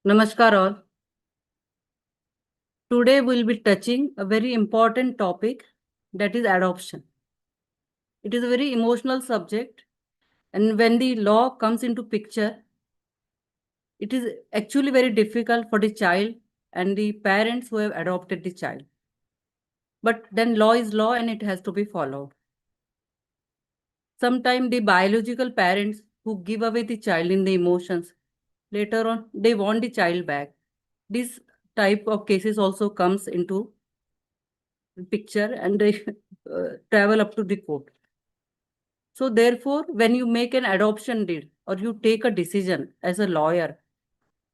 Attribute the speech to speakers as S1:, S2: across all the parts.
S1: Namaskar all. Today we'll be touching a very important topic, that is adoption. It is a very emotional subject, and when the law comes into picture, it is actually very difficult for the child and the parents who have adopted the child. But then law is law and it has to be followed. Sometimes the biological parents who give away the child in the emotions, later on they want the child back. This type of cases also comes into picture and they travel up to the court. So therefore, when you make an adoption deed or you take a decision as a lawyer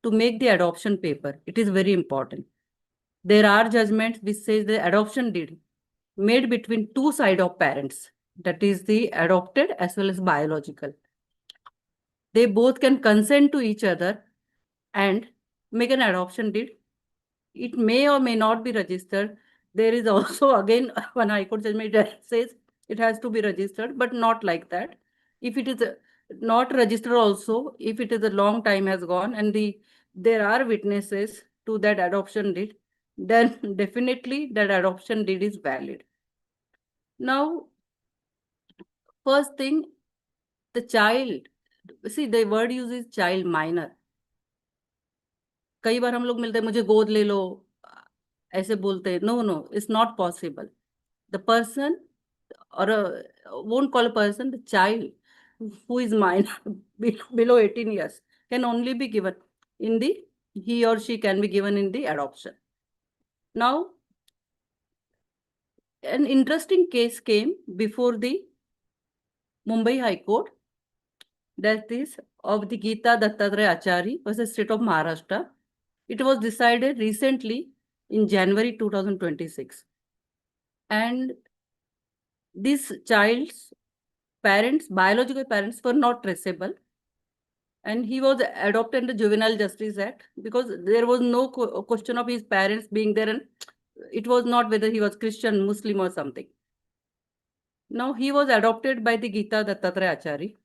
S1: to make the adoption paper, it is very important. There are judgments which says the adoption deed made between two side of parents, that is the adopted as well as biological. They both can consent to each other and make an adoption deed. It may or may not be registered. There is also again one High Court judgment that says it has to be registered, but not like that. If it is not registered also, if it is a long time has gone and there are witnesses to that adoption deed, then definitely that adoption deed is valid. Now, first thing, the child, see the word used is child minor. कई बार हम लोग मिलते हैं, मुझे गोद ले लो, ऐसे बोलते हैं. No no, it's not possible. The person, or won't call a person, the child who is minor below 18 years can only be given in the, he or she can be given in the adoption. Now, an interesting case came before the Mumbai High Court, that is of the Geeta Dattatreya Achari versus State of Maharashtra. It was decided recently in January 2026. And this child's parents, biological parents, were not traceable. And he was adopted under Juvenile Justice Act because there was no question of his parents being there, and it was not whether he was Christian, Muslim, or something. Now he was adopted by the Geeta Dattatreya Achari,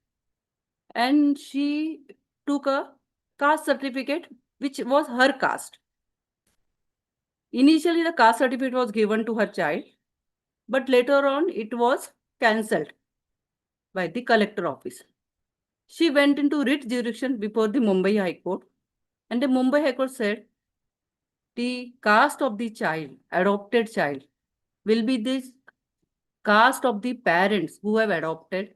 S1: and she took a caste certificate which was her caste. Initially, the caste certificate was given to her child, but later on it was cancelled by the collector office. She went into writ jurisdiction before the Mumbai High Court, and the Mumbai High Court said the caste of the child, adopted child, will be the caste of the parents who have adopted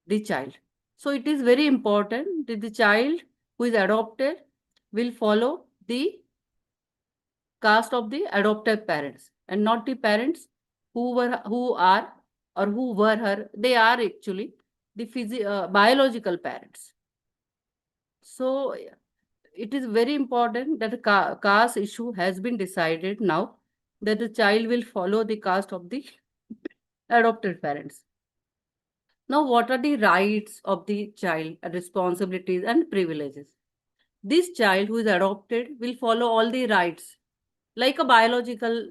S1: the child. So it is very important that the child who is adopted will follow the caste of the adopted parents and not the parents who are or who were her. They are actually the biological parents. So it is very important that the caste issue has been decided now, that the child will follow the caste of the adopted parents. Now, what are the rights of the child, responsibilities and privileges? This child who is adopted will follow all the rights like a biological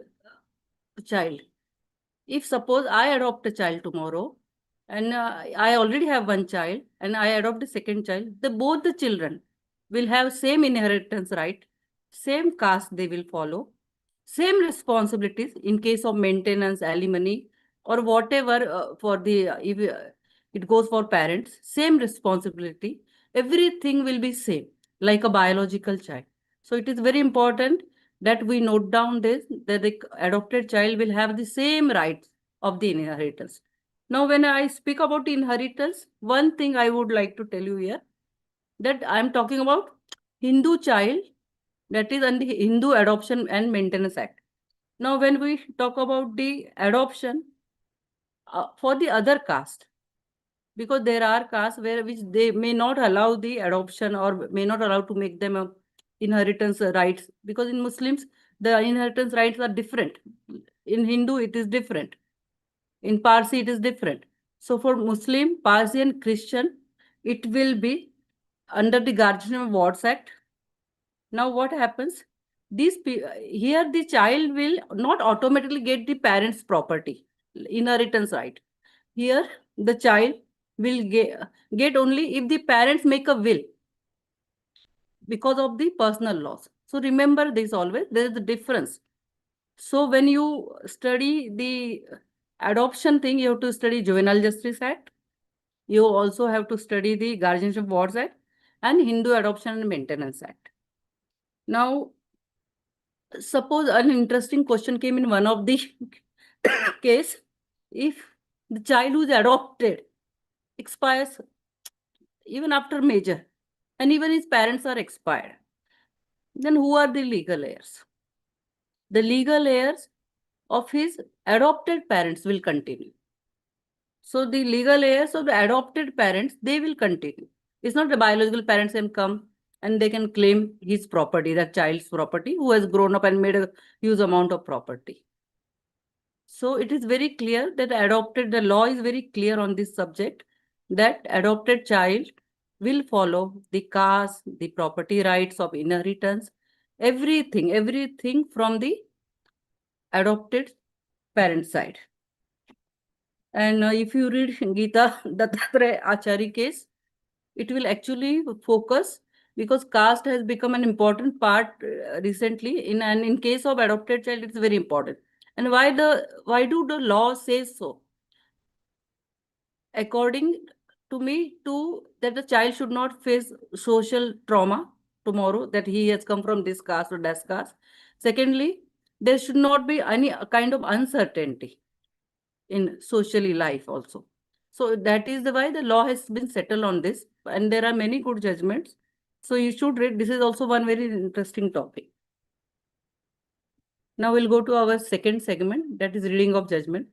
S1: child. If suppose I adopt a child tomorrow and I already have one child and I adopt a second child, both the children will have same inheritance right, same caste they will follow, same responsibilities in case of maintenance, alimony, or whatever for the, if it goes for parents, same responsibility, everything will be same like a biological child. So it is very important that we note down this, that the adopted child will have the same rights of the inheritance. Now, when I speak about inheritance, one thing I would like to tell you here, that I am talking about Hindu child, that is under the Hindu Adoption and Maintenance Act. Now, when we talk about the adoption for the other caste, because there are castes which they may not allow the adoption or may not allow to make them a inheritance rights, because in Muslims the inheritance rights are different. In Hindu it is different. In Parsi it is different. So for Muslim, Parsi and Christian, it will be under the Guardianship of Wards Act. Now what happens? Here the child will not automatically get the parents' property, inheritance right. Here the child will get only if the parents make a will. because of the personal loss. So remember this always, there is a difference. So when you study the adoption thing, you have to study Juvenile Justice Act. You also have to study the Guardianship Wards Act and Hindu Adoption and Maintenance Act. Now, suppose an interesting question came in one of the case. If the child who is adopted expires even after major, and even his parents are expired, then who are the legal heirs? The legal heirs of his adopted parents will continue. So the legal heirs of the adopted parents, they will continue. It's not the biological parents can come and they can claim his property, that child's property, who has grown up and made a huge amount of property. So it is very clear that the law is very clear on this subject, that adopted child will follow the caste, the property rights of inheritance, everything from the adopted parent side. And if you read Gita Dattatreya Achari case, it will actually focus, because caste has become an important part recently. In case of adopted child, it's very important. And why do the law say so? According to me, that the child should not face social trauma tomorrow, that he has come from this caste or that caste. Secondly, there should not be any kind of uncertainty in socially life also. So that is why the law has been settled on this, and there are many good judgments. So you should read. This is also one very interesting topic. Now we'll go to our second segment, that is reading of judgment.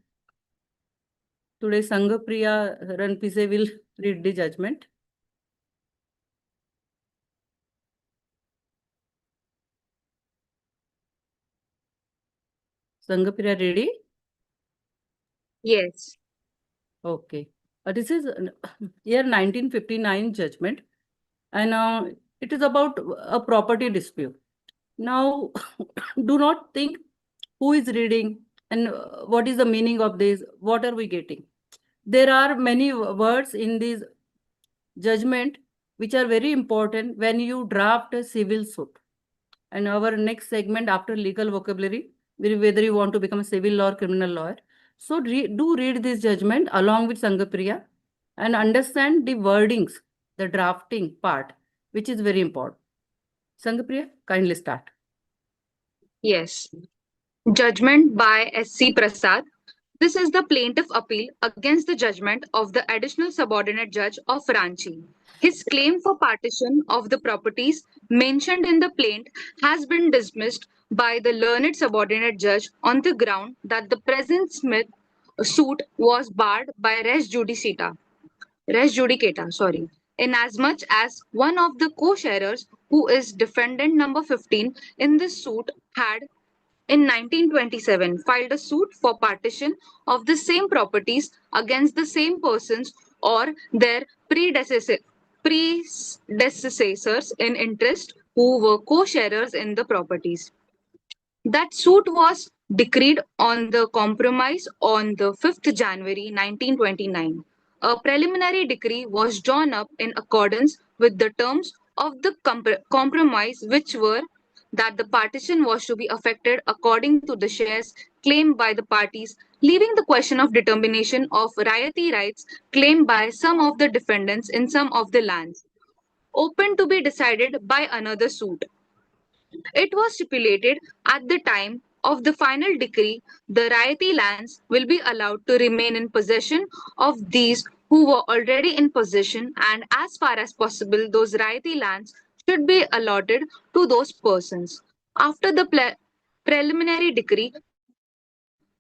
S1: Today Sanghapriya Ranpise will read the judgment. Sanghapriya, ready?
S2: Yes.
S1: Okay. This is year 1959 judgment, and it is about a property dispute. Now, do not think who is reading and what is the meaning of this, what are we getting. There are many words in this judgment which are very important when you draft a civil suit. And our next segment after legal vocabulary, whether you want to become a civil law or criminal lawyer. So do read this judgment along with Sanghapriya and understand the wordings, the drafting part, which is very important. Sanghapriya, kindly start.
S2: Yes. Judgment by S.C. Prasad. This is the plaintiff appeal against the judgment of the additional subordinate judge of Ranchi. His claim for partition of the properties mentioned in the plaint has been dismissed by the learned subordinate judge on the ground that the present Smith suit was barred by res judicata, inasmuch as one of the co-sharers, who is defendant number 15 in this suit, had in 1927 filed a suit for partition of the same properties against the same persons or their predecessors in interest who were co-sharers in the properties. That suit was decreed on the compromise on the 5th January 1929. A preliminary decree was drawn up in accordance with the terms of the compromise, which were that the partition was to be effected according to the shares claimed by the parties, leaving the question of determination of rayati rights claimed by some of the defendants in some of the lands open to be decided by another suit. It was stipulated at the time of the final decree the Rayati lands will be allowed to remain in possession of these who were already in possession, and as far as possible those Rayati lands should be allotted to those persons. After the preliminary decree,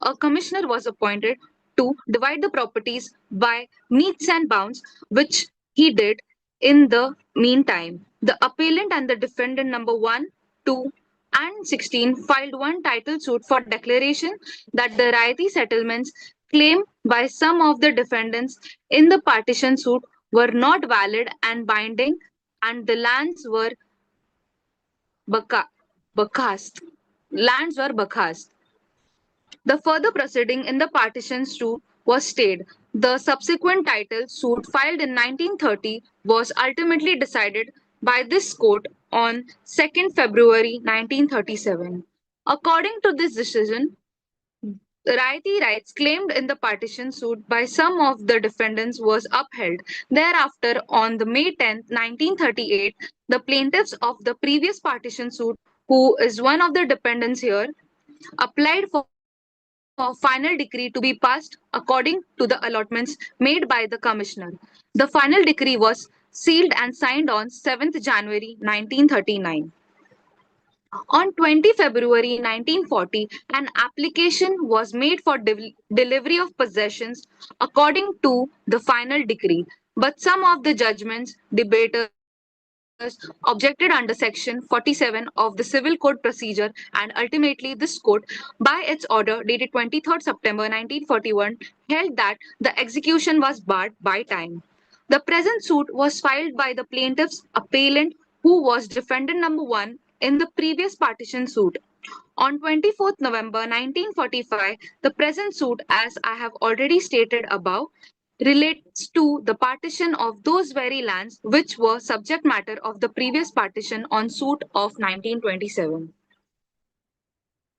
S2: a commissioner was appointed to divide the properties by meets and bounds, which he did. In the meantime, the appellant and the defendant number 1, 2, and 16 filed one title suit for declaration that the Rayati settlements claimed by some of the defendants in the partition suit were not valid and binding, and the lands were bakast. Lands were bakast. The further proceeding in the partition suit was stayed. The subsequent title suit filed in 1930 was ultimately decided by this court on 2nd February 1937. According to this decision, Righty rights claimed in the partition suit by some of the defendants was upheld. Thereafter, on the May 10, 1938, the plaintiffs of the previous partition suit, who is one of the defendants here, applied for final decree to be passed according to the allotments made by the commissioner. The final decree was sealed and signed on 7th January 1939. On 20 February 1940, an application was made for delivery of possessions according to the final decree, but some of the judgment's debaters objected under Section 47 of the Civil Code procedure, and ultimately this court, by its order dated 23rd September 1941, held that the execution was barred by time. The present suit was filed by the plaintiff's appellant, who was defendant number one in the previous partition suit. On 24th November 1945, the present suit, as I have already stated above, relates to the partition of those very lands which were subject matter of the previous partition on suit of 1927.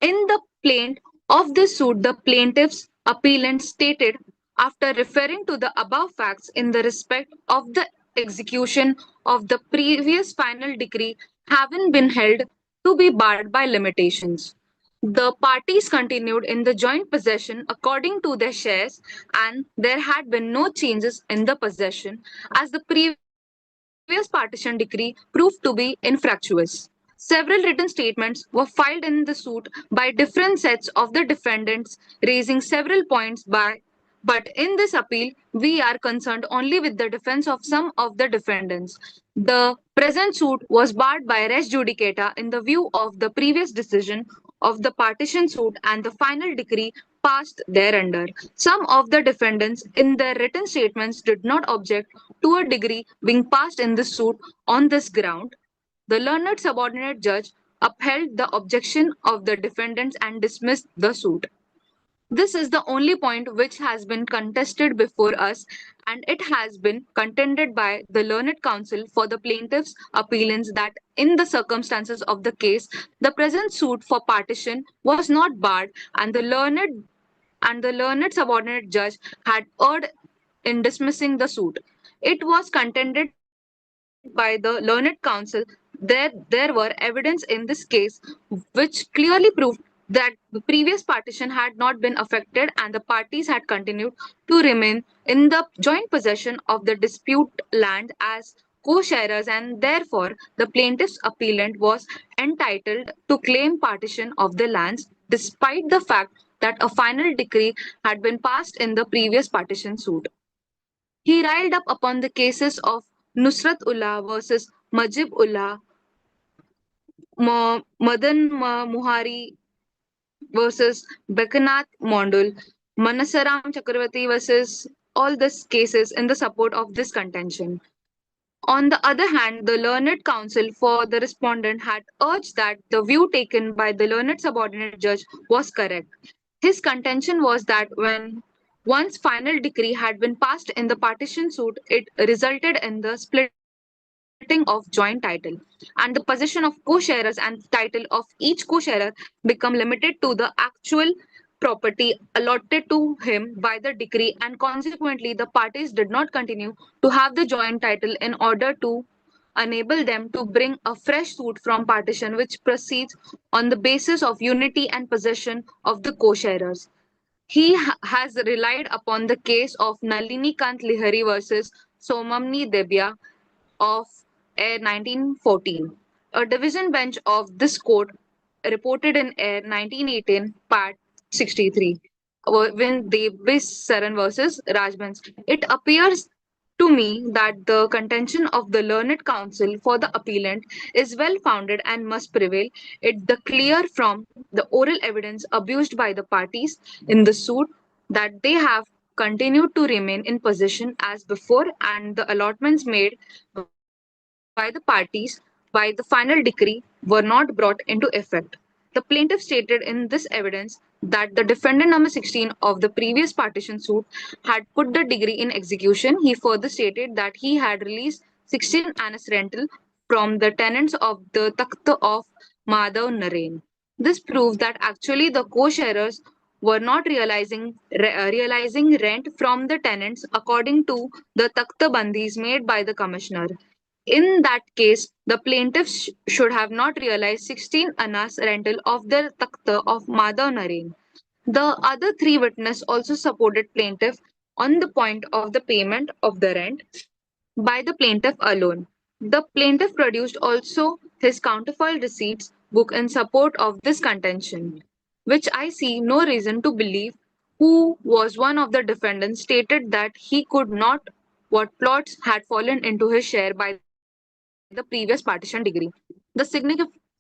S2: In the plaint of this suit, the plaintiff's appellant stated, after referring to the above facts in the respect of the execution of the previous final decree having been held to be barred by limitations. The parties continued in the joint possession according to their shares, and there had been no changes in the possession, as the previous partition decree proved to be infructuous. Several written statements were filed in the suit by different sets of the defendants, raising several points but in this appeal, we are concerned only with the defense of some of the defendants. The present suit was barred by res judicata in the view of the previous decision of the partition suit and the final decree passed thereunder. Some of the defendants in their written statements did not object to a decree being passed in the suit on this ground. The learned subordinate judge upheld the objection of the defendants and dismissed the suit. This is the only point which has been contested before us, and it has been contended by the learned counsel for the plaintiff's appellants that in the circumstances of the case, the present suit for partition was not barred, and the learned subordinate judge had erred in dismissing the suit. It was contended by the learned counsel that there were evidence in this case which clearly proved that the previous partition had not been affected and the parties had continued to remain in the joint possession of the dispute land as co-sharers, and therefore the plaintiff's appellant was entitled to claim partition of the lands despite the fact that a final decree had been passed in the previous partition suit. He riled up upon the cases of Nusrat Ullah versus Majib Ullah, Madan Muhari versus Bekanath Mondul, Manasaram Chakravarti versus all these cases in the support of this contention. On the other hand, the learned counsel for the respondent had urged that the view taken by the learned subordinate judge was correct. His contention was that when once final decree had been passed in the partition suit, it resulted in the splitting of joint title, and the possession of co-sharers and title of each co-sharer become limited to the actual property allotted to him by the decree, and consequently the parties did not continue to have the joint title in order to enable them to bring a fresh suit from partition which proceeds on the basis of unity and possession of the co-sharers. He has relied upon the case of Nalini Kant Lihari versus Somamni Debya of Air 1914. A division bench of this court reported in Air 1918, Part 63, when Davis Saran versus Rajbans. It appears to me that the contention of the learned counsel for the appellant is well founded and must prevail. It the clear from the oral evidence abused by the parties in the suit that they have continued to remain in possession as before, and the allotments made by the parties by the final decree were not brought into effect. The plaintiff stated in this evidence that the defendant number 16 of the previous partition suit had put the decree in execution. He further stated that he had released 16 annas rental from the tenants of the Takht of Madhav Naren. This proves that actually the co-sharers were not realizing rent from the tenants according to the Takht Bandis made by the commissioner. In that case, the plaintiff should have not realized 16 annas rental of the Takht of Madhav Naren. The other three witnesses also supported plaintiff on the point of the payment of the rent by the plaintiff alone. The plaintiff produced also his counterfoil receipts book in support of this contention, which I see no reason to believe, who was one of the defendants stated that he could not what plots had fallen into his share by the previous partition degree. The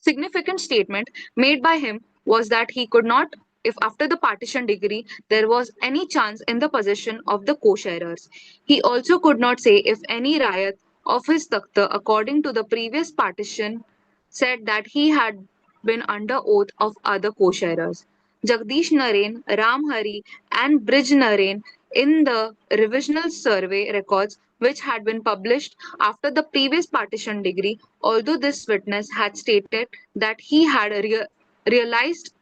S2: significant statement made by him was that he could not, if after the partition degree there was any chance in the possession of the co-sharers. He also could not say if any riot of his takhta according to the previous partition said that he had been under oath of other co-sharers. Jagdish Naren, Ram Hari, and Brij Naren in the revisional survey records which had been published after the previous partition degree, although this witness had stated that he had realized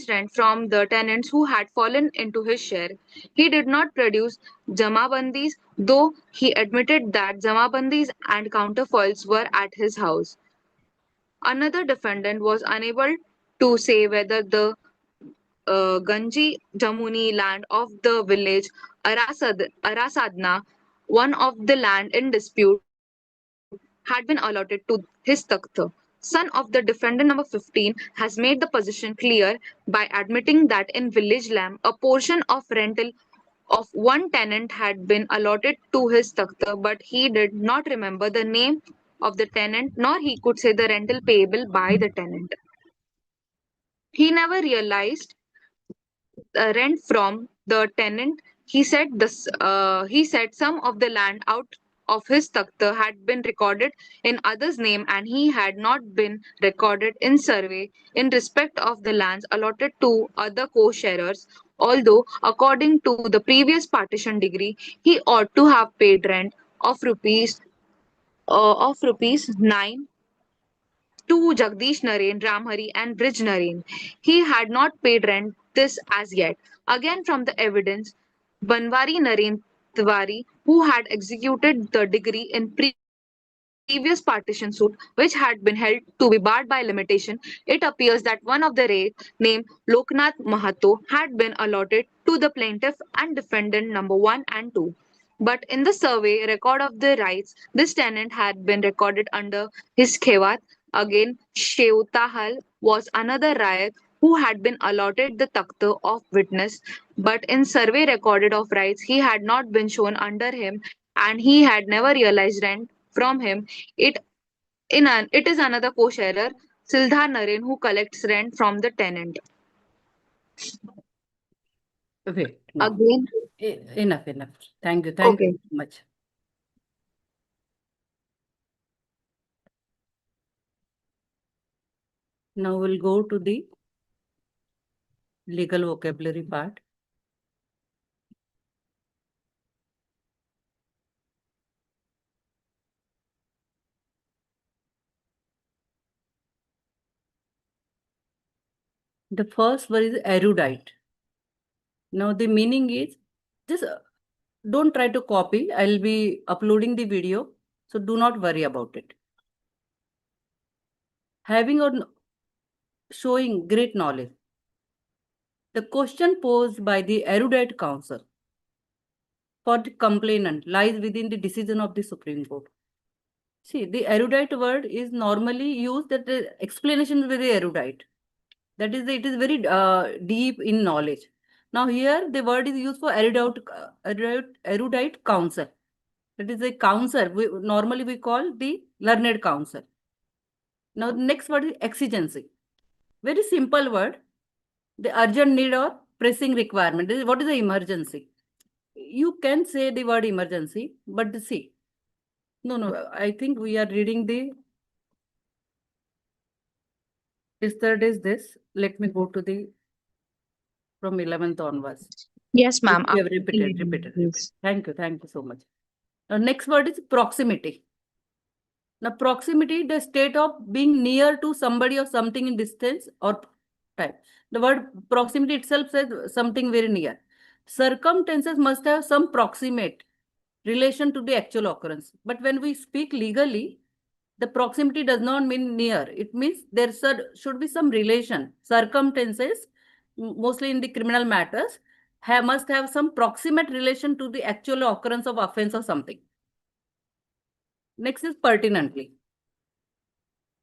S2: rent from the tenants who had fallen into his share. He did not produce Jamabandis, though he admitted that Jamabandis and counterfoils were at his house. Another defendant was unable to say whether the Ganji Jamuni land of the village Arasadna, one of the land in dispute, had been allotted to his takhta. Son of the defendant number 15 has made the position clear by admitting that in village Lam, a portion of rental of one tenant had been allotted to his takhta, but he did not remember the name of the tenant, nor he could say the rental payable by the tenant. He never realized rent from the tenant. He said some of the land out of his takhta had been recorded in others' name and he had not been recorded in survey in respect of the lands allotted to other co-sharers. Although, according to the previous partition degree, he ought to have paid rent of rupees 9 to Jagdish Naren, Ramhari, and Brij Naren. He had not paid rent this as yet. Again, from the evidence, Banwari Naren Tiwari, who had executed the degree in previous partition suit, which had been held to be barred by limitation, it appears that one of the rates, named Loknath Mahato, had been allotted to the plaintiff and defendant number 1 and 2. But in the survey record of the rights, this tenant had been recorded under his khewat. Again, Sheutahal was another Rayat who had been allotted the takhta of witness, but in survey recorded of rights, he had not been shown under him and he had never realized rent from him. It is another co-sharer, Sildhar Naren, who collects rent from the tenant.
S1: Wait, no.
S2: Again,
S1: Enough. Thank you
S2: okay.
S1: so much. Now we'll go to the legal vocabulary part. The first word is erudite. Now the meaning is just don't try to copy. I'll be uploading the video, so do not worry about it. Having or showing great knowledge. The question posed by the erudite counsel for the complainant lies within the decision of the Supreme Court. See, the erudite word is normally used that the explanation is very erudite. That is, it is very deep in knowledge. Now here the word is used for erudite counsel. That is a counsel. Normally we call the learned counsel. Now the next word is exigency. Very simple word. The urgent need or pressing requirement. What is the emergency? You can say the word emergency, but see, no, I think we are reading the third is this. Let me go to the from 11th onwards.
S2: Yes, ma'am.
S1: We have repeated. Thank you so much. Next word is proximity. Now, proximity, the state of being near to somebody or something in distance or time. The word proximity itself says something very near. Circumstances must have some proximate relation to the actual occurrence. But when we speak legally, the proximity does not mean near. It means there should be some relation. Circumstances, mostly in the criminal matters, must have some proximate relation to the actual occurrence of offense or something. Next is pertinently.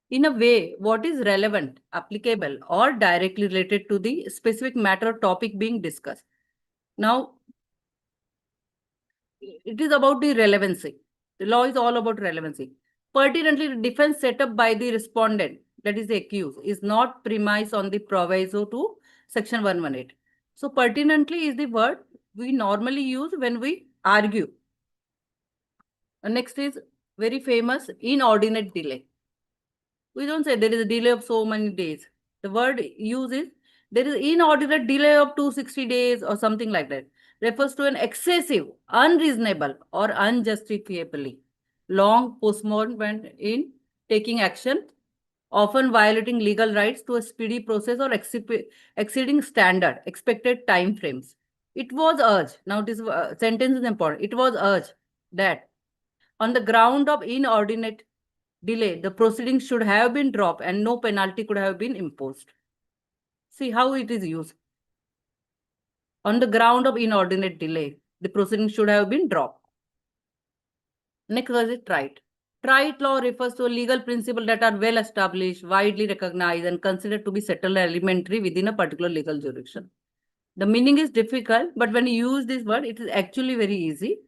S1: In a way, what is relevant, applicable, or directly related to the specific matter or topic being discussed. Now, it is about the relevancy. The law is all about relevancy. Pertinently, the defense set up by the respondent, that is the accused, is not premised on the proviso to section 118. So, pertinently is the word we normally use when we argue. Next is very famous inordinate delay. We don't say there is a delay of so many days. The word used is there is inordinate delay of 260 days or something like that. Refers to an excessive, unreasonable, or unjustifiably long postponement in taking action, often violating legal rights to a speedy process or exceeding standard expected time frames. It was urged. Now, this sentence is important. It was urged that on the ground of inordinate delay, the proceedings should have been dropped and no penalty could have been imposed. See how it is used. On the ground of inordinate delay, the proceedings should have been dropped. Next was it trite. Trite law refers to a legal principle that are well established, widely recognized, and considered to be settled elementary within a particular legal jurisdiction. The meaning is difficult, but when you use this word, it is actually very easy.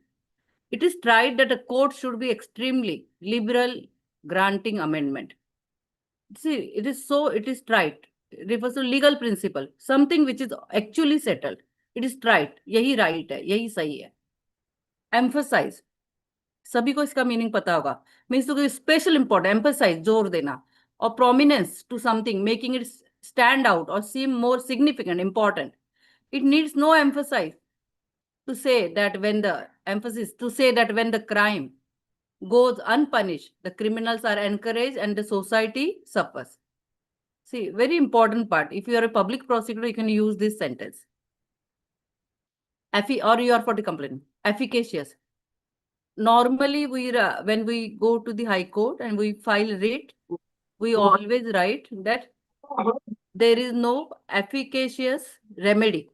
S1: It is tried that a court should be extremely liberal granting amendment. See, it is trite. It refers to legal principle, something which is actually settled. It is trite. यही right है, यही सही है. Emphasize. सभी को इसका meaning पता होगा. Means to special important, emphasise, जोर देना. और prominence to something, making it stand out और seem more significant, important. It needs no emphasis to say that when the crime goes unpunished, the criminals are encouraged and the society suffers. See, very important part. If you are a public prosecutor, you can use this sentence. Or you are for the complaint. Efficacious. Normally, when we go to the High Court and we file writ, we always write that there is no efficacious remedy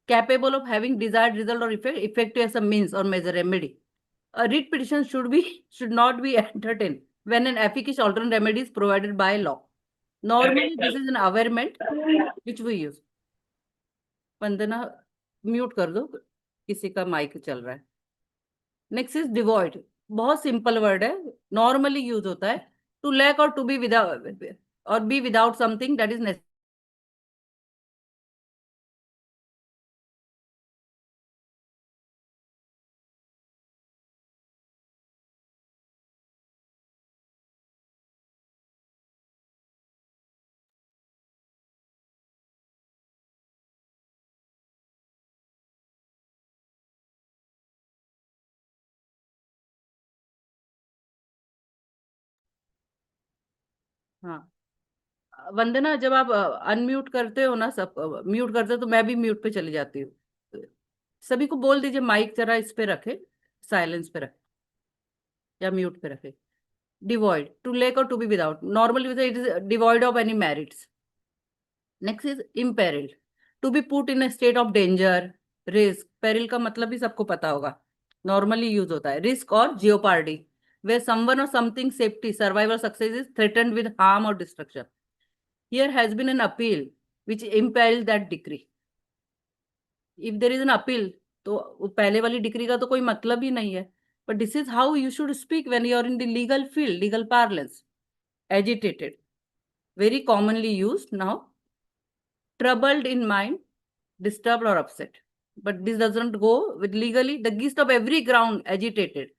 S1: capable of having desired result or effective as a means or measure remedy. A writ petition should not be entertained when an efficacious alternate remedy is provided by law. Normally, this is an averment which we use. Vandana mute कर दो, किसी का mic चल रहा है. Next is devoid. बहुत simple word है, normally use होता है टू लैक और टू बी विदाउट और be without something that is necessary. हाँ वंदना, जब आप अनम्यूट करते हो ना, सब म्यूट करते हो तो मैं भी म्यूट पे चली जाती हूँ. सभी को बोल दीजिए माइक जरा इस पे रखे, साइलेंस पे रखे या म्यूट पे रखे. डिवॉइड, टू लेक और to be without. Normally it is devoid of any merits. Next is imperilled, to be put in state of danger, risk. Peril का मतलब भी सबको पता होगा, नॉर्मली यूज होता है. रिस्क और jeopardy, where someone or something safety, survival, success is threatened with harm or destruction. Here has been an appeal which imperils that decree. If there is an appeal, तो पहले वाली decree का तो कोई मतलब ही नहीं है. But this is how you should speak when you are in the legal field, legal parlance. Agitated, very commonly used now. Troubled in mind, disturbed or upset. But this doesn't go with legally. The gist of every ground agitated.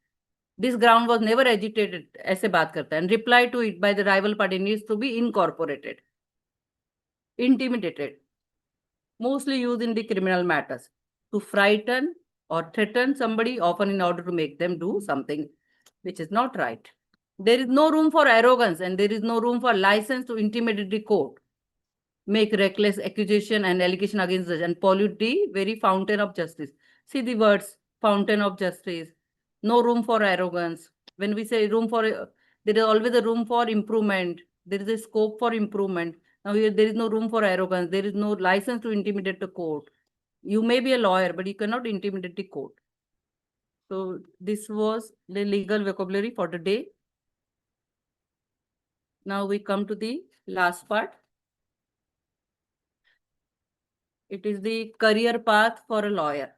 S1: This ground was never agitated. ऐसे बात करता है. And reply to it by the rival party needs to be incorporated. Intimidated, mostly used in the criminal matters to frighten or threaten somebody, often in order to make them do something which is not right. There is no room for arrogance and there is no room for license to intimidate the court, make reckless accusation and allegation against judge, and pollute the very fountain of justice. See the words, fountain of justice, no room for arrogance. When we say room for, there is always a room for improvement. There is a scope for improvement. Now here there is no room for arrogance. There is no license to intimidate the court. You may be a lawyer, but you cannot intimidate the court. So this was the legal vocabulary for the day. Now we come to the last part. It is the career path for a lawyer.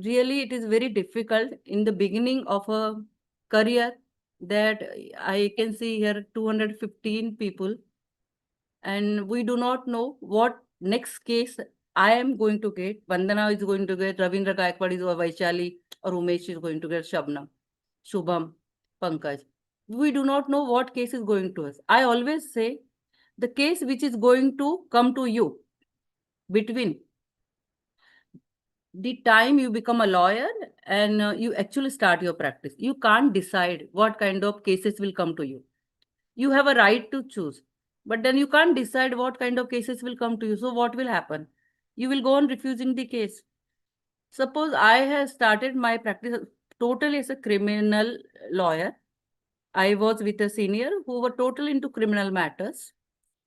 S1: Really, it is very difficult in the beginning of a career that I can see here 215 people, and we do not know what next case I am going to get. Vandana is going to get, Ravindra Gaikwad is, or Vaishali or Umesh is going to get, Shabnam, Shubham, Pankaj. We do not know what case is going to us. I always say the case which is going to come to you between the time you become a lawyer and you actually start your practice. You can't decide what kind of cases will come to you. You have a right to choose, but then you can't decide what kind of cases will come to you. So what will happen? You will go on refusing the case. Suppose I have started my practice totally as a criminal lawyer. I was with a senior who were totally into criminal matters.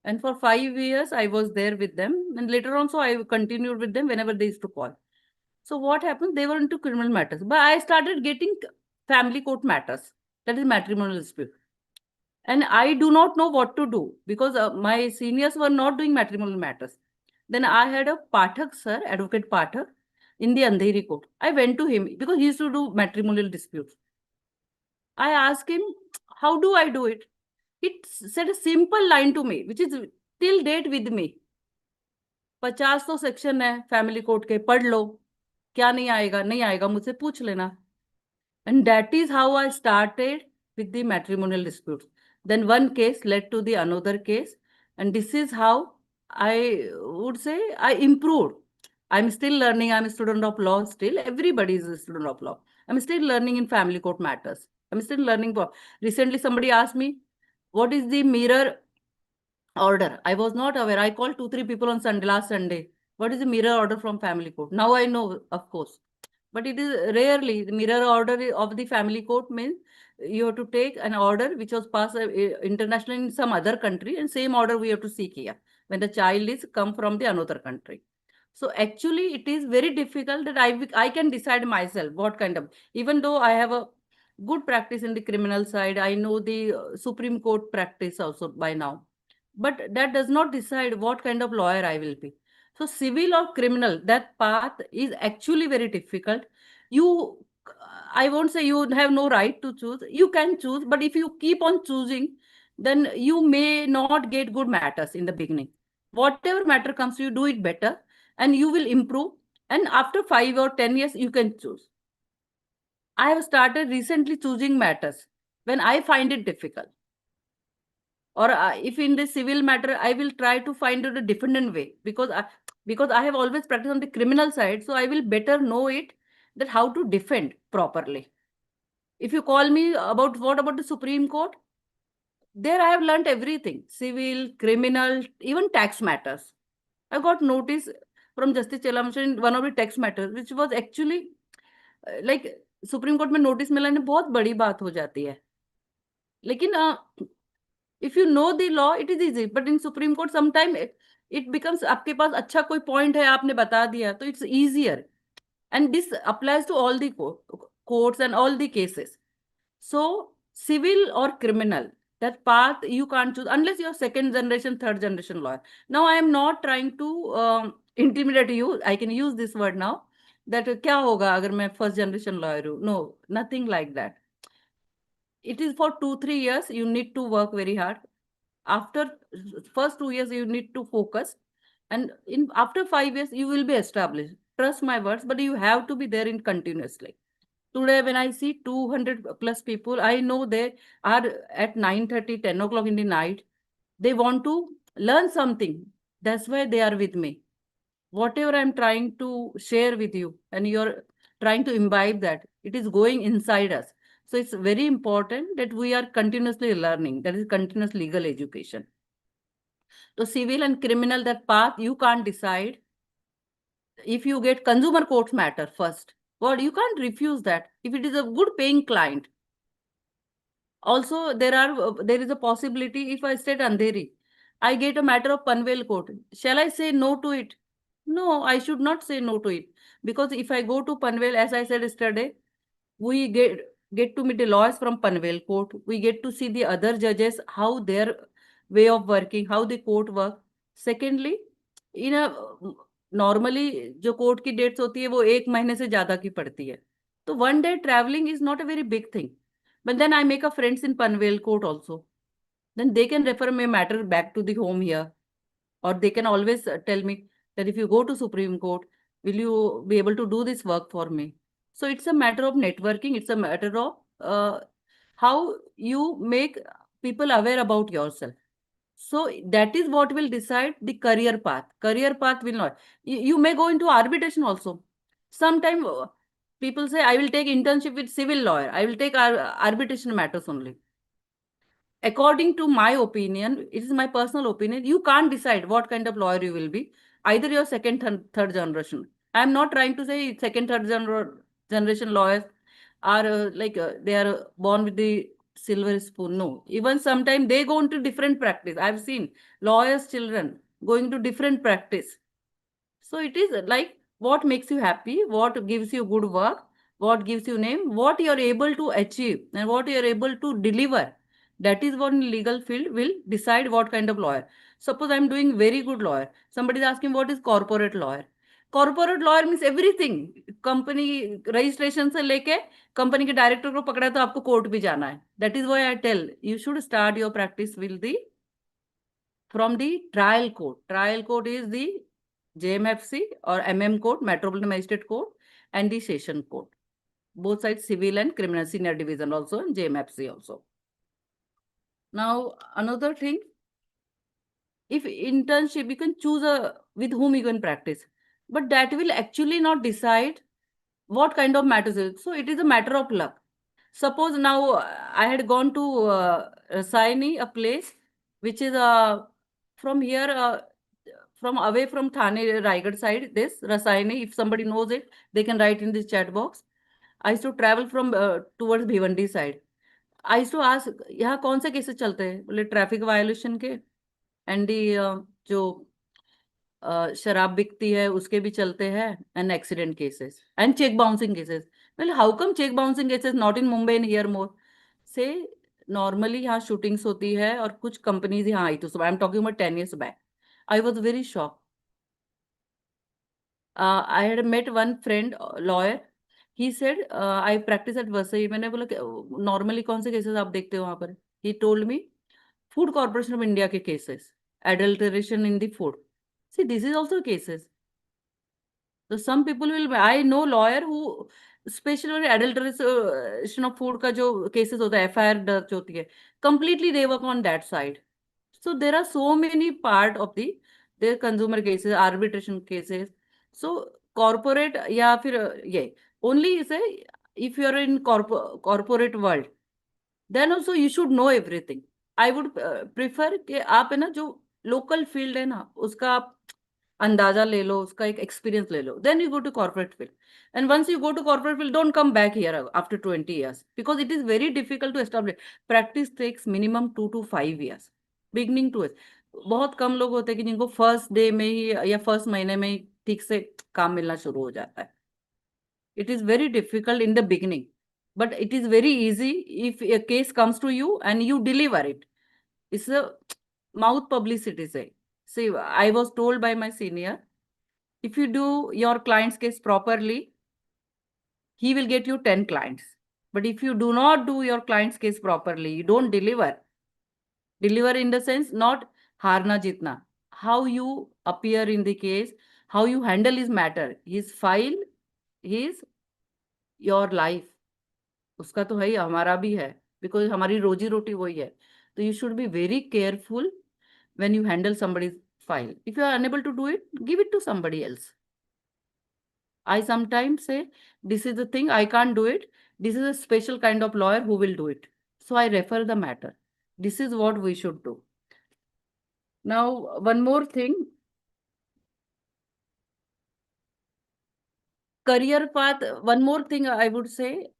S1: And for 5 years, I was there with them. And later on, so I continued with them whenever they used to call. So what happened? They were into criminal matters, but I started getting family court matters, that is matrimonial dispute. And I do not know what to do because my seniors were not doing matrimonial matters. Then I had a Pathak sir, Advocate Pathak, in the Andheri court. I went to him because he used to do matrimonial disputes. I asked him, how do I do it? He said a simple line to me, which is till date with me. 50 तो section है family court के, पढ़ लो, क्या नहीं आएगा, नहीं आएगा, मुझसे पूछ लेना. And that is how I started with the matrimonial disputes. Then one case led to the another case. And this is how I would say I improved. I'm still learning. I'm a student of law still. Everybody is a student of law. I'm still learning in family court matters. I'm still learning. Recently, somebody asked me, what is the mirror order? I was not aware. I called 2-3 people on Sunday, last Sunday. What is the mirror order from family court? Now I know, of course. But it is rarely the mirror order of the family court means you have to take an order which was passed internationally in some other country, and same order we have to seek here when the child is come from the another country. So actually it is very difficult that I can decide myself what kind of, even though I have a good practice in the criminal side, I know the Supreme Court practice also by now, but that does not decide what kind of lawyer I will be. So civil or criminal, that path is actually very difficult. You, I won't say you have no right to choose. You can choose, but if you keep on choosing, then you may not get good matters in the beginning. Whatever matter comes to you, do it better and you will improve. And after 5 or 10 years, you can choose. I have started recently choosing matters when I find it difficult. Or if in the civil matter, I will try to find it a different way because I have always practiced on the criminal side, so I will better know it that how to defend properly. If you call me about what about the Supreme Court, there I have learned everything: civil, criminal, even tax matters. I got notice from Justice Chelamshan in one of the tax matters, which was actually like supreme court में notice मिलाने बहुत बड़ी बात हो जाती है. लेकिन if you know the law, it is easy. But in Supreme Court, sometimes it becomes आपके पास अच्छा कोई point है, आपने बता दिया, तो it's easier. And this applies to all the courts and all the cases. So civil or criminal, that path you can't choose unless you're second generation, third generation lawyer. Now I am not trying to intimidate you. I can use this word now. That क्या होगा अगर मैं first generation lawyer हूँ? No, nothing like that. It is for 2-3 years you need to work very hard. After first 2 years you need to focus, and in after 5 years you will be established. Trust my words, but you have to be there in continuously. Today when I see 200 plus people, I know they are at 9:30, 10 o'clock in the night. They want to learn something. That's why they are with me. Whatever I'm trying to share with you and you're trying to imbibe that, it is going inside us. So it's very important that we are continuously learning. That is continuous legal education. So civil and criminal, that path you can't decide. If you get consumer courts matter first, well, you can't refuse that if it is a good paying client. Also, there is a possibility if I stay at Andheri, I get a matter of Panvel court. Shall I say no to it? No, I should not say no to it, because if I go to Panvel, as I said yesterday, we get to meet the lawyers from Panvel court. We get to see the other judges, how their way of working, how the court work. Secondly, in a normally जो court की dates होती है वो एक महीने से ज्यादा की पड़ती है, तो one day travelling is not a very big thing. But then I make a friends in Panvel court also. Then they can refer my matter back to the home here. Or they can always tell me that if you go to Supreme Court, will you be able to do this work for me? So it's a matter of networking. It's a matter of how you make people aware about yourself. So that is what will decide the career path. Career path will not. You may go into arbitration also. Sometime people say, I will take internship with civil lawyer. I will take arbitration matters only. According to my opinion, it is my personal opinion, you can't decide what kind of lawyer you will be. Either you're second, third generation. I'm not trying to say second, third generation lawyers are they are born with the silver spoon. No, even sometimes they go into different practice. I've seen lawyers' children going to different practice. So it is like what makes you happy, what gives you good work, what gives you name, what you are able to achieve, and what you are able to deliver. That is what in legal field will decide what kind of lawyer. Suppose I'm doing very good lawyer. Somebody is asking what is corporate lawyer. Corporate lawyer means everything. Company registration से लेके company के director को पकड़ा तो आपको court भी जाना है. That is why I tell you should start your practice with the from the trial court. Trial court is the JMFC or MM court, Metropolitan Magistrate Court, and the session court. Both sides, civil and criminal, senior division also, and JMFC also. Now, another thing, if internship, you can choose with whom you can practice, but that will actually not decide what kind of matters it is. So it is a matter of luck. Suppose now I had gone to Rasaini, a place which is from here, from away from Thane, Raigad side, this Rasaini, if somebody knows it, they can write in this chat box. I used to travel from towards Bhiwandi side. I used to ask, यहाँ कौन से cases चलते हैं? बोले traffic violation के, Andy जो शराब बिकती है उसके भी चलते हैं, and accident cases and cheque bouncing cases. Well how come cheque bouncing cases not in Mumbai and here more? से नॉर्मली यहाँ शूटिंग्स होती है और कुछ कंपनीज यहाँ आई. तो I am talking about 10 years back. I was very shocked. I had met one friend, lawyer. He said, I practice at Vasai. मैंने बोला नॉर्मली कौन से केसेस आप देखते हो वहां पर? He told me, Food Corporation of India के cases, adulteration in the food. See, this is also cases. So some people will, I know lawyer who, especially adulteration of food का जो cases होता है, FIR दर्ज होती है, completely they work on that side. So there are so many part of the their consumer cases, arbitration cases. So corporate या फिर ये only say if you are in corporate world, then also you should know everything. I would prefer कि आप है ना जो local field है ना उसका आप अंदाजा ले लो, उसका एक एक्सपीरियंस ले लो. Then you go to corporate field. And once you go to corporate field, don't come back here after 20 years because it is very difficult to establish. Practice takes minimum 2 to 5 years. Beginning to it. बहुत कम लोग होते हैं कि जिनको first day में ही या first महीने में ही ठीक से काम मिलना शुरू हो जाता है. It is very difficult in the beginning, but it is very easy if a case comes to you and you deliver it. It's a mouth publicity say. See, I was told by my senior, if you do your client's case properly, he will get you 10 clients. But if you do not do your client's case properly, you don't deliver in the sense not harna jitna, how you appear in the case, how you handle his matter, his file, his your life. उसका तो है ही, हमारा भी है, because हमारी रोजी रोटी वही है. तो you should be very careful when you handle somebody's file. If you are unable to do it, give it to somebody else. I sometimes say, this is the thing, I can't do it. This is a special kind of lawyer who will do it. So I refer the matter. This is what we should do. Now, one more thing. Career path, one more thing I would say,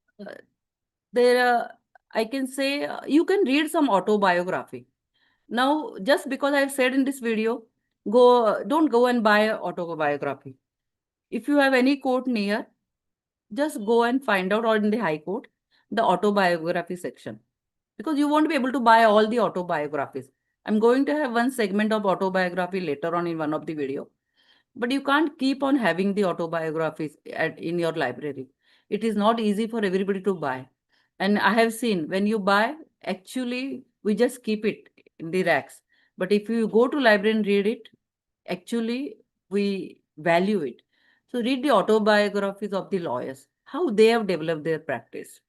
S1: I can say you can read some autobiography. Now, just because I've said in this video, don't go and buy a autobiography. If you have any court near, just go and find out, or in the High Court, the autobiography section, because you won't be able to buy all the autobiographies. I'm going to have one segment of autobiography later on in one of the video, but you can't keep on having the autobiographies in your library. It is not easy for everybody to buy. And I have seen when you buy, actually, we just keep it in the racks. But if you go to library and read it, actually, we value it. So read the autobiographies of the lawyers, how they have developed their practice.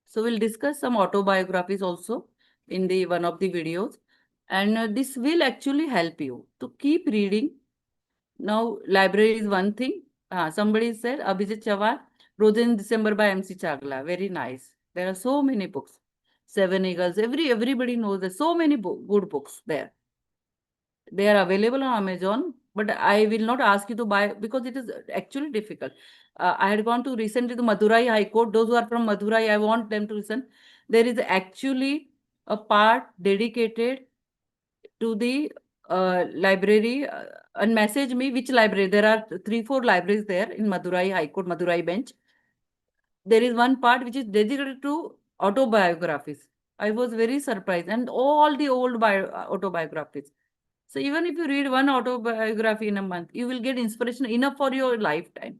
S1: So we'll discuss some autobiographies also in the one of the videos. And this will actually help you to keep reading. Now, library is one thing. Somebody said Abhijit Chawhan, Roses in December by MC Chagla. Very nice. There are so many books. Seven Eagles. Everybody knows there's so many good books there. They are available on Amazon, but I will not ask you to buy because it is actually difficult. I had gone to recently to Madurai High Court. Those who are from Madurai, I want them to listen. There is actually a part dedicated to the library and message me which library. There are 3-4 libraries there in Madurai High Court, Madurai bench. There is one part which is dedicated to autobiographies. I was very surprised, and all the old autobiographies. So even if you read one autobiography in a month, you will get inspiration enough for your lifetime.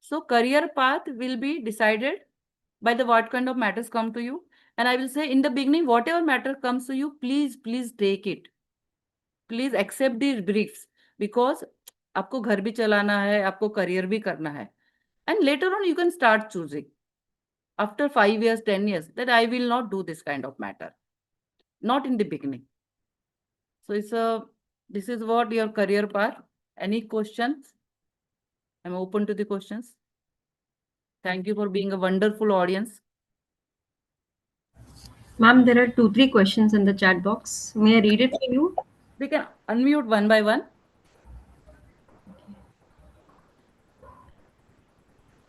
S1: So career path will be decided by the what kind of matters come to you. And I will say in the beginning, whatever matter comes to you, please take it. Please accept these briefs, because आपको घर भी चलाना है, आपको career भी करना है. And later on, you can start choosing. After 5 years, 10 years, that I will not do this kind of matter. Not in the beginning. So this is what your career path. Any questions? I'm open to the questions. Thank you for being a wonderful audience.
S3: Ma'am, there are 2-3 questions in the chat box. May I read it for you?
S1: We can unmute one by one.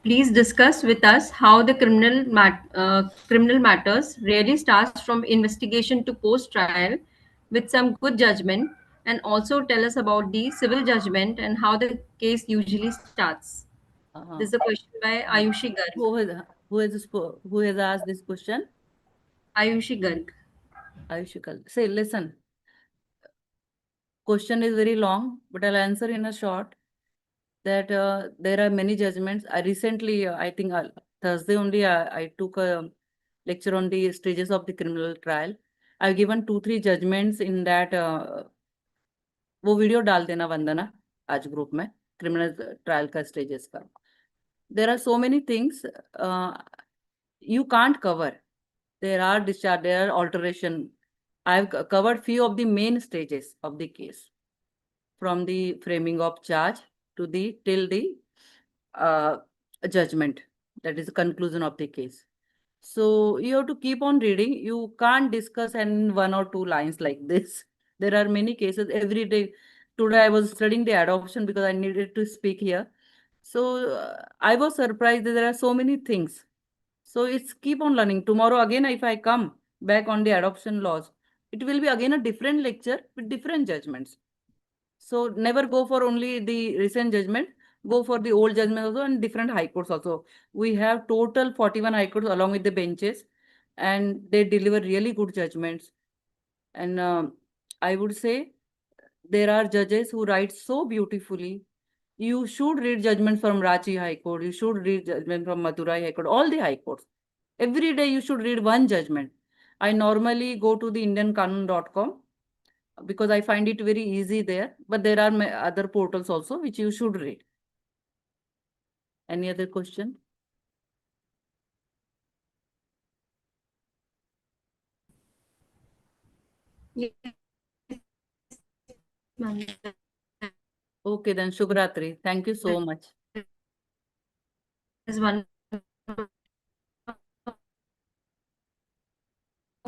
S3: Please discuss with us how the criminal matters really starts from investigation to post-trial with some good judgment, and also tell us about the civil judgment and how the case usually starts. This is a question by Ayushi Garg.
S1: Who has asked this question?
S3: Ayushi Garg.
S1: Ayushi Garg. Say, listen. Question is very long, but I'll answer in a short. That there are many judgments. I recently, I think Thursday only, I took a lecture on the stages of the criminal trial. I've given 2-3 judgments in that. वो video डाल देना वंदना आज group में, criminal trial का stages का. There are so many things you can't cover. There are discharge, there are alteration. I've covered few of the main stages of the case, from the framing of charge to the till the judgment, that is the conclusion of the case. So you have to keep on reading. You can't discuss in 1 or 2 lines like this. There are many cases every day. Today I was studying the adoption because I needed to speak here. So I was surprised that there are so many things. So it's keep on learning. Tomorrow again, if I come back on the adoption laws, it will be again a different lecture with different judgments. So never go for only the recent judgment. Go for the old judgment also and different high courts also. We have total 41 high courts along with the benches, and they deliver really good judgments. And I would say there are judges who write so beautifully. You should read judgments from Ranchi High Court. You should read judgment from Madurai High Court, all the high courts. Every day you should read one judgment. I normally go to the indianqanun.com because I find it very easy there. But there are other portals also which you should read. Any other question?
S3: Yes, ma'am.
S1: Okay, then Shubhratri. Thank you so much.
S3: There's one